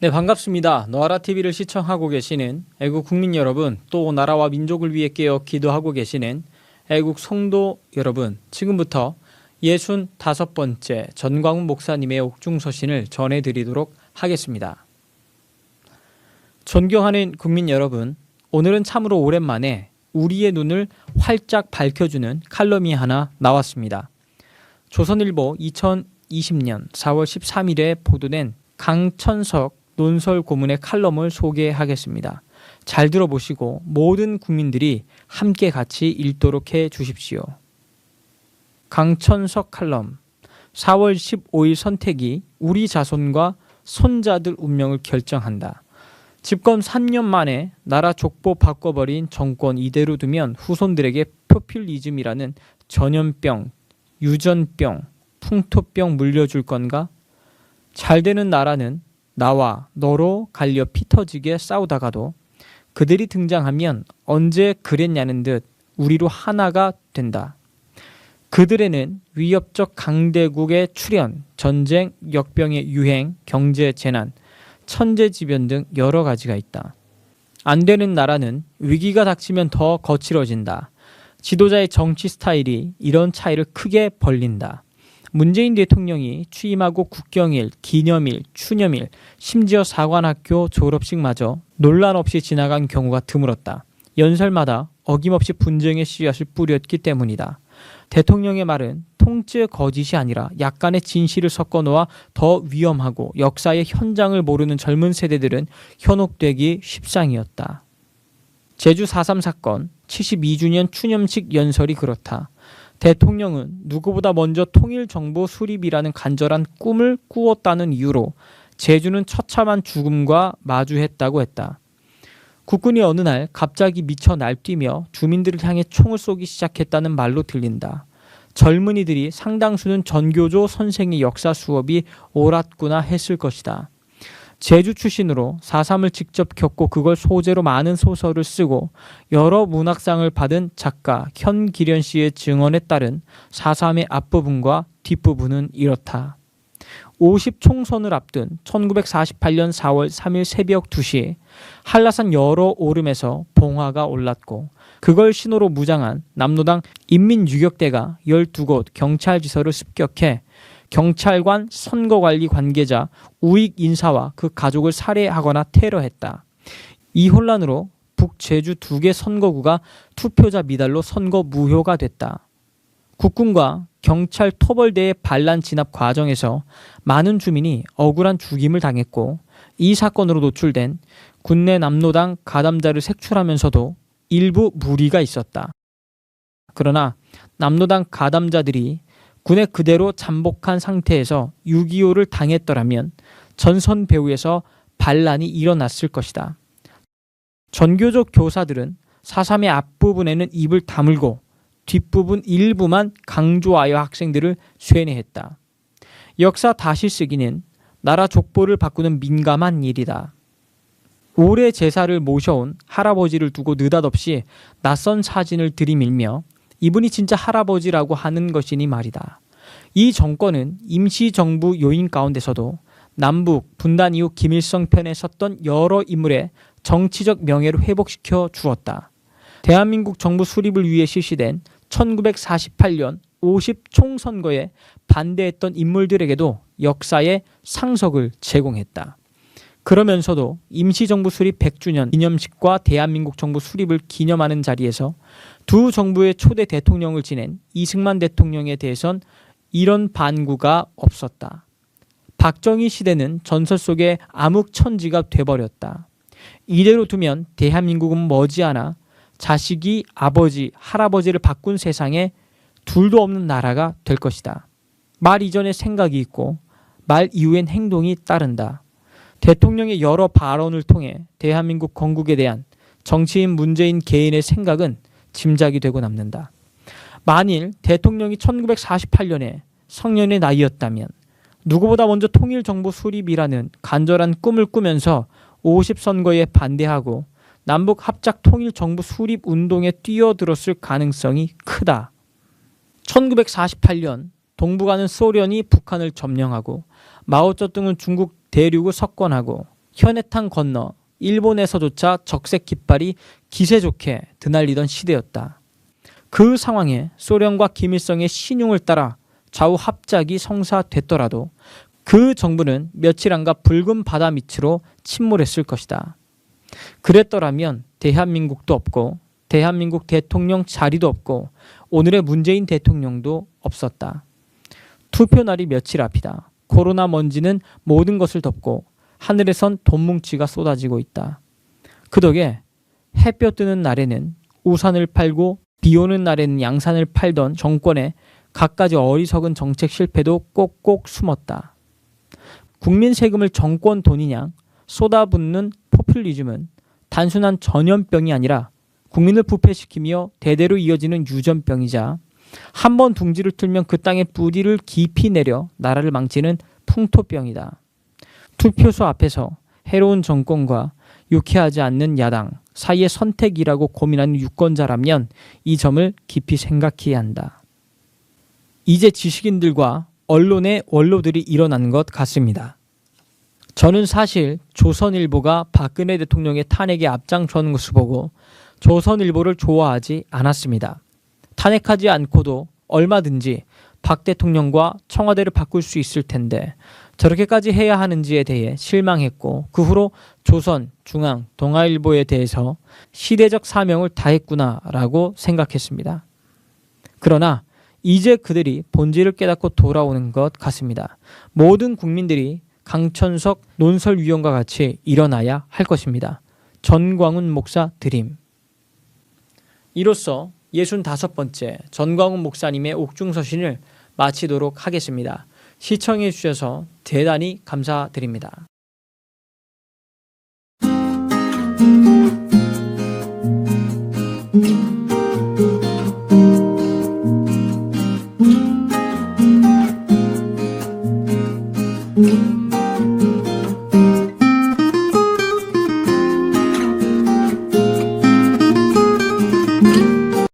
네, 반갑습니다. 너아라TV를 시청하고 계시는 애국 국민 여러분, 또 나라와 민족을 위해 깨어 기도하고 계시는 애국 성도 여러분, 지금부터 65번째 전광훈 목사님의 옥중서신을 전해드리도록 하겠습니다. 존경하는 국민 여러분, 오늘은 참으로 오랜만에 우리의 눈을 활짝 밝혀주는 칼럼이 하나 나왔습니다. 조선일보 2020년 4월 13일에 보도된 강천석 논설 고문의 칼럼을 소개하겠습니다. 잘 들어보시고 모든 국민들이 함께 같이 읽도록 해 주십시오. 강천석 칼럼. 4월 15일 선택이 우리 자손과 손자들 운명을 결정한다. 집권 3년 만에 나라 족보 바꿔버린 정권 이대로 두면 후손들에게 포퓰리즘이라는 전염병, 유전병, 풍토병 물려줄 건가? 잘 되는 나라는 나와 너로 갈려 피 터지게 싸우다가도 그들이 등장하면 언제 그랬냐는 듯 우리로 하나가 된다. 그들에는 위협적 강대국의 출현, 전쟁, 역병의 유행, 경제 재난, 천재지변 등 여러 가지가 있다. 안 되는 나라는 위기가 닥치면 더 거칠어진다. 지도자의 정치 스타일이 이런 차이를 크게 벌린다. 문재인 대통령이 취임하고 국경일, 기념일, 추념일, 심지어 사관학교 졸업식마저 논란 없이 지나간 경우가 드물었다. 연설마다 어김없이 분쟁의 씨앗을 뿌렸기 때문이다. 대통령의 말은 통째 거짓이 아니라 약간의 진실을 섞어 놓아 더 위험하고 역사의 현장을 모르는 젊은 세대들은 현혹되기 십상이었다. 제주 4.3 사건 72주년 추념식 연설이 그렇다. 대통령은 누구보다 먼저 통일정부 수립이라는 간절한 꿈을 꾸었다는 이유로 제주는 처참한 죽음과 마주했다고 했다. 국군이 어느 날 갑자기 미쳐 날뛰며 주민들을 향해 총을 쏘기 시작했다는 말로 들린다. 젊은이들이 상당수는 전교조 선생의 역사 수업이 옳았구나 했을 것이다. 제주 출신으로 4.3을 직접 겪고 그걸 소재로 많은 소설을 쓰고 여러 문학상을 받은 작가 현기련 씨의 증언에 따른 4.3의 앞부분과 뒷부분은 이렇다. 50총선을 앞둔 1948년 4월 3일 새벽 2시 한라산 여러 오름에서 봉화가 올랐고 그걸 신호로 무장한 남로당 인민유격대가 12곳 경찰지서를 습격해 경찰관, 선거관리 관계자, 우익 인사와 그 가족을 살해하거나 테러했다. 이 혼란으로 북제주 2개 선거구가 투표자 미달로 선거 무효가 됐다. 국군과 경찰 토벌대의 반란 진압 과정에서 많은 주민이 억울한 죽임을 당했고 이 사건으로 노출된 군내 남로당 가담자를 색출하면서도 일부 무리가 있었다. 그러나 남로당 가담자들이 군에 그대로 잠복한 상태에서 6.25를 당했더라면 전선 배후에서 반란이 일어났을 것이다. 전교조 교사들은 4.3의 앞부분에는 입을 다물고 뒷부분 일부만 강조하여 학생들을 쇠뇌했다. 역사 다시 쓰기는 나라 족보를 바꾸는 민감한 일이다. 오래 제사를 모셔온 할아버지를 두고 느닷없이 낯선 사진을 들이밀며 이분이 진짜 할아버지라고 하는 것이니 말이다. 이 정권은 임시정부 요인 가운데서도 남북 분단 이후 김일성 편에 섰던 여러 인물의 정치적 명예를 회복시켜 주었다. 대한민국 정부 수립을 위해 실시된 1948년 50총선거에 반대했던 인물들에게도 역사의 상석을 제공했다. 그러면서도 임시정부 수립 100주년 기념식과 대한민국 정부 수립을 기념하는 자리에서 두 정부의 초대 대통령을 지낸 이승만 대통령에 대해선 이런 반구가 없었다. 박정희 시대는 전설 속의 암흑천지가 돼버렸다. 이대로 두면 대한민국은 머지않아 자식이 아버지, 할아버지를 바꾼 세상에 둘도 없는 나라가 될 것이다. 말 이전에 생각이 있고 말 이후엔 행동이 따른다. 대통령의 여러 발언을 통해 대한민국 건국에 대한 정치인 문재인 개인의 생각은 짐작이 되고 남는다. 만일 대통령이 1948년에 성년의 나이였다면 누구보다 먼저 통일정부 수립이라는 간절한 꿈을 꾸면서 50선거에 반대하고 남북 합작 통일정부 수립 운동에 뛰어들었을 가능성이 크다. 1948년 동북아는 소련이 북한을 점령하고 마오쩌둥은 중국 대륙을 석권하고 현해탄 건너 일본에서조차 적색 깃발이 기세 좋게 드날리던 시대였다. 그 상황에 소련과 김일성의 신용을 따라 좌우 합작이 성사됐더라도 그 정부는 며칠 안가 붉은 바다 밑으로 침몰했을 것이다. 그랬더라면 대한민국도 없고 대한민국 대통령 자리도 없고 오늘의 문재인 대통령도 없었다. 투표 날이 며칠 앞이다. 코로나 먼지는 모든 것을 덮고 하늘에선 돈뭉치가 쏟아지고 있다. 그 덕에 햇볕 뜨는 날에는 우산을 팔고 비 오는 날에는 양산을 팔던 정권의 갖가지 어리석은 정책 실패도 꼭꼭 숨었다. 국민 세금을 정권 돈이냐 쏟아붓는 포퓰리즘은 단순한 전염병이 아니라 국민을 부패시키며 대대로 이어지는 유전병이자 한 번 둥지를 틀면 그 땅에 뿌리를 깊이 내려 나라를 망치는 풍토병이다. 투표소 앞에서 해로운 정권과 유쾌하지 않는 야당 사이의 선택이라고 고민하는 유권자라면 이 점을 깊이 생각해야 한다. 이제 지식인들과 언론의 원로들이 일어난 것 같습니다. 저는 사실 조선일보가 박근혜 대통령의 탄핵에 앞장서는 것을 보고 조선일보를 좋아하지 않았습니다. 탄핵하지 않고도 얼마든지 박 대통령과 청와대를 바꿀 수 있을 텐데 저렇게까지 해야 하는지에 대해 실망했고 그 후로 조선, 중앙, 동아일보에 대해서 시대적 사명을 다했구나라고 생각했습니다. 그러나 이제 그들이 본질을 깨닫고 돌아오는 것 같습니다. 모든 국민들이 강천석 논설위원과 같이 일어나야 할 것입니다. 전광훈 목사 드림. 이로써 65번째 전광훈 목사님의 옥중서신을 마치도록 하겠습니다. 시청해 주셔서 대단히 감사드립니다. 음.